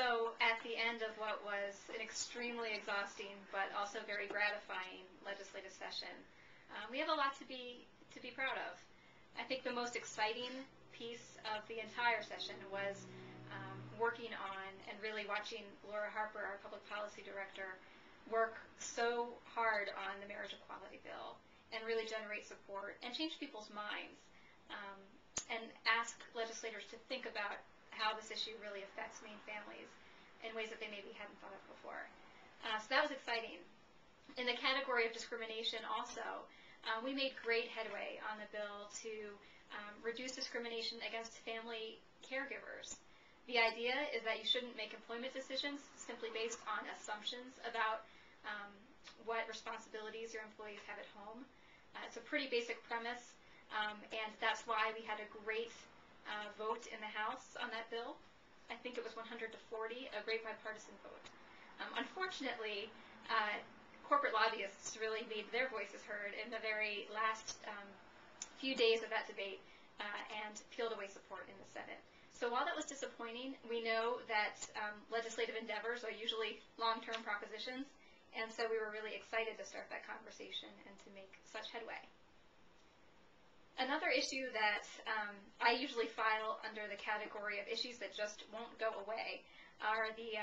So at the end of what was an extremely exhausting but also very gratifying legislative session, we have a lot to be proud of. I think the most exciting piece of the entire session was working on and really watching Laura Harper, our public policy director, work so hard on the marriage equality bill and really generate support and change people's minds and ask legislators to think about how this issue really affects Maine families in ways that they maybe hadn't thought of before. So that was exciting. In the category of discrimination also, we made great headway on the bill to reduce discrimination against family caregivers. The idea is that you shouldn't make employment decisions simply based on assumptions about what responsibilities your employees have at home. It's a pretty basic premise, and that's why we had a great vote in the House on that bill. I think it was 100 to 40, a great bipartisan vote. Unfortunately, corporate lobbyists really made their voices heard in the very last few days of that debate and peeled away support in the Senate. So while that was disappointing, we know that legislative endeavors are usually long-term propositions, and so we were really excited to start that conversation and to make such headway. Another issue that I usually file under the category of issues that just won't go away are the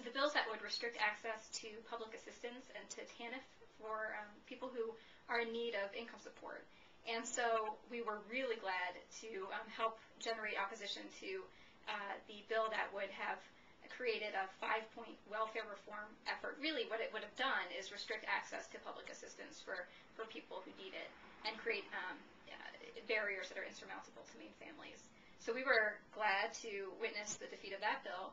bills that would restrict access to public assistance and to TANF for people who are in need of income support. And so we were really glad to help generate opposition to the bill that would have created a 5-point welfare reform effort. Really what it would have done is restrict access to public assistance for people who need it and create barriers that are insurmountable to Maine families. So we were glad to witness the defeat of that bill.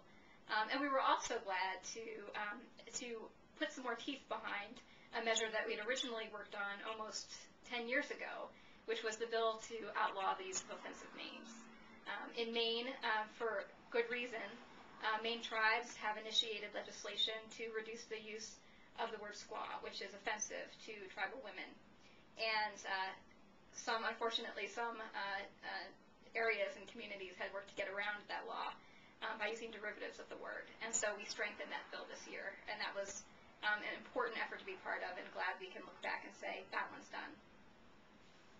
And we were also glad to put some more teeth behind a measure that we had originally worked on almost 10 years ago, which was the bill to outlaw these offensive names. In Maine, for good reason, Maine tribes have initiated legislation to reduce the use of the word squaw, which is offensive to tribal women. And unfortunately, some areas and communities had worked to get around that law by using derivatives of the word. And so we strengthened that bill this year, and that was an important effort to be part of, and glad we can look back and say that one's done.